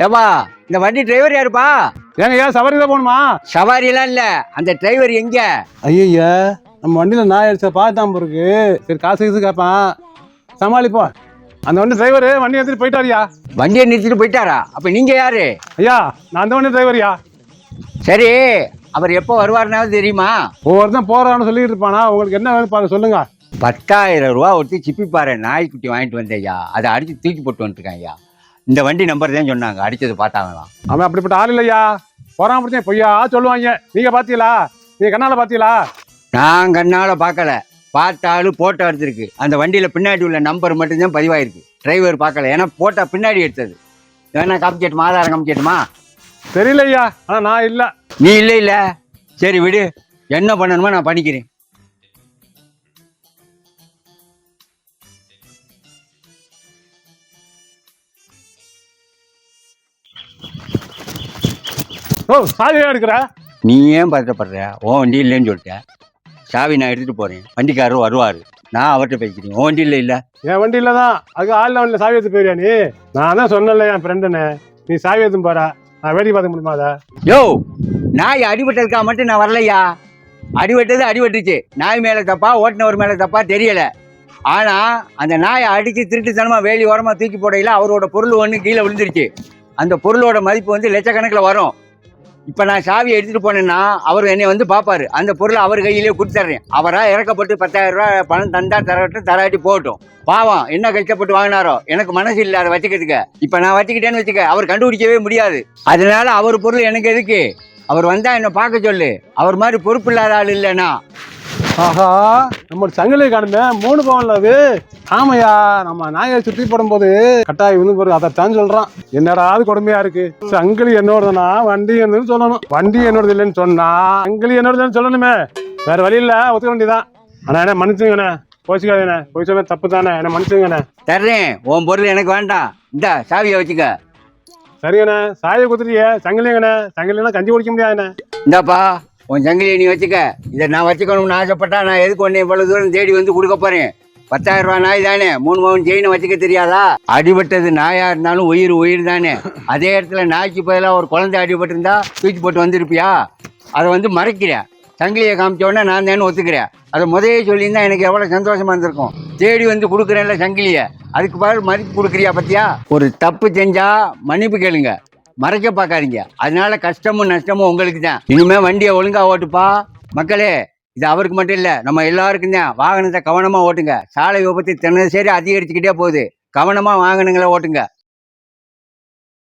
ஏப்பா இந்த வண்டி டிரைவர் யாருப்பா? ஏங்க ஏன் சவாரி தான் போகணுமா? சவாரியெல்லாம் இல்ல, அந்த டிரைவர் எங்க? ஐயா நம்ம வண்டியில் நாய் அடிச்ச பார்த்தாம இருக்கு. சரி காசு கீசு கேட்பான், சமாளிப்போம். அந்த வண்டி டிரைவர் வண்டி எடுத்துட்டு போயிட்டாரியா? வண்டியை நிறுத்திட்டு போயிட்டாரா? அப்ப நீங்க யாரு? ஐயா நான் அந்த வண்டி டிரைவரியா. சரி, அவர் எப்போ வருவாருனாவது தெரியுமா? ஒவ்வொருத்தன் போறான்னு சொல்லிட்டு இருப்பானா? உங்களுக்கு என்ன வேணும் பாருங்க சொல்லுங்க. 10,000 ரூபா ஒருத்தி சிப்பி பாரு நாய்க்குட்டி வாங்கிட்டு வந்தேயா, அதை அடிச்சு தூக்கி போட்டு வந்துருக்கான் ஐயா. இந்த வண்டி நம்பர் தான் சொன்னாங்க, அடிச்சது பார்த்தாங்களாம். அவன் அப்படிப்பட்ட ஆள் இல்லையா, போறான் பிரச்சனை பொய்யா சொல்லுவாங்க. நீங்க பாத்தீங்களா? நீங்க கண்ணால பாத்தீங்களா? நான் கண்ணால பார்க்கல, பார்த்தாலும் போட்டோ எடுத்திருக்கு. அந்த வண்டியில பின்னாடி உள்ள நம்பர் மட்டும்தான் பதிவாயிருக்கு, டிரைவர் பார்க்கல. ஏன்னா போட்டோ பின்னாடி எடுத்தது. வேணா காமிக்கட்டுமா? ஆதாரம் காமிக்கட்டுமா? தெரியல ஐயா, ஆனா நான் இல்ல. நீ இல்லை இல்ல, சரி விடு, என்ன பண்ணணுமோ நான் பண்ணிக்கிறேன். ஓ சாவியா எடுக்கிற? நீ ஏன் பதட்டப்படுற? உன் வண்டி இல்லைன்னு சொல்லிட்டேன். சாவி நான் எடுத்துட்டு போறேன், வண்டிக்காரர் வருவாரு, நான் அவர்கிட்ட பேசிக்கிறேன். உன் வண்டி இல்லை இல்ல? என் வண்டி இல்லதான், அதுக்கு ஆள் வண்டியில சாவி எடுத்து போயிரியா நீ? நான் தான் சொன்னல என் ஃப்ரெண்டுன்னு, நீ சாவி எடுத்து போற, நான் வேடி பார்க்க முடியுமா? அதை யோ, நாய் அடிபட்டதுக்கா மட்டும் நான் வரலையா. அடிபட்டது அடிபட்டுச்சு, நாய் மேல தப்பா ஓட்டுனவர் மேல தப்பா தெரியல. ஆனா அந்த நாயை அடிச்சு திருட்டுத்தனமா வேலி ஓரமா தூக்கி போடையில அவரோட பொருள் ஒன்று கீழே விழுந்துருச்சு. அந்த பொருளோட மதிப்பு வந்து லட்சக்கணக்கில் வரும். இப்போ நான் சாவியை எடுத்துகிட்டு போனேன்னா அவர் என்னை வந்து பார்ப்பாரு, அந்த பொருளை அவர் கையிலேயே கொடுத்துட்றேன். அவராக இறக்கப்பட்டு 10,000 ரூபா பணம் தந்தா தரட்டும், தராட்டி போகட்டும். பாவம் என்ன கஷ்டப்பட்டு வாங்கினாரோ, எனக்கு மனசு இல்லை அதை வச்சுக்கிறதுக்கு. இப்போ நான் வச்சுக்கிட்டேன்னு வச்சுக்க, அவர் கண்டுபிடிக்கவே முடியாது. அதனால அவர் பொருள் எனக்கு எதுக்கு? அவர் வந்தால் என்னை பார்க்க சொல்லு. அவர் மாதிரி பொறுப்பு இல்லாத ஆள் இல்லைன்னா. ஆஹா, நம்ம சங்கிலி காணுமே 3 பவுன்ல அது. ஆமையா, நம்ம நாயை சுற்றி போடும்போது கட்டாயம் வந்து போறது, அதைத்தான் சொல்றான். என்னடா அது கொடுமையா இருக்கு. சங்கிலி என்னோடதுன்னா வண்டி என்னன்னு சொல்லணும், வண்டி என்னோடது இல்லைன்னு சொன்னா சங்கிலி என்னோடதுன்னு சொல்லணுமே. வேற வழி இல்ல, ஒத்துக்க வேண்டியதான். ஆனா என்ன மன்னிச்சுங்கண்ணே, போச்சுக்காதுண்ணே, போய் சொல்ல தப்பு தானே, என்ன மன்னிச்சுங்கண்ணே. தர்றேன், உன் பொருள் எனக்கு வேண்டாம், இந்த சாவியை வச்சுக்க. சரிங்கண்ணே, சாயை குத்துட்டியே. சங்கிலிங்கண்ணே, சங்கிலினா கஞ்சி குடிக்க முடியாதுண்ணே. இந்தாப்பா உன் சங்கிலியை நீ வச்சுக்க. இதை நான் வச்சுக்கணும்னு ஆசைப்பட்டா நான் எதுக்கு ஒன்று இவ்வளவு தூரம் தேடி வந்து கொடுக்க போறேன்? 10,000 ரூபா நாய் தானே, 3 பவுன் செயினை வச்சுக்க தெரியாதா? அடிபட்டது நாயா இருந்தாலும் உயிர் உயிர் தானே. அதே இடத்துல நாய்க்கு பதிலாக ஒரு குழந்தை அடிபட்டிருந்தா தூக்கி போட்டு வந்திருப்பியா? அதை வந்து மறைக்கிறேன். சங்கிலியை காமிச்ச உடனே நான் தானே ஒத்துக்கிறேன். அதை முதலே சொல்லியிருந்தா எனக்கு எவ்வளோ சந்தோஷமா இருந்திருக்கும். தேடி வந்து கொடுக்குறேன்ல சங்கிலியை, அதுக்கு பதில் மதிப்பு கொடுக்குறியா பத்தியா? ஒரு தப்பு செஞ்சா மன்னிப்பு கேளுங்க, மறைக்க பார்க்காதீங்க. அதனால கஷ்டமும் நஷ்டமும் உங்களுக்கு தான். இனிமே வண்டியை ஒழுங்கா ஓட்டுப்பா. மக்களே, இது அவருக்கு மட்டும் இல்லை, நம்ம எல்லாருக்கும் தான். வாகனத்தை கவனமா ஓட்டுங்க. சாலை விபத்து தினசரி அதிகரிச்சுக்கிட்டே போகுது. கவனமா வாகனங்களை ஓட்டுங்க.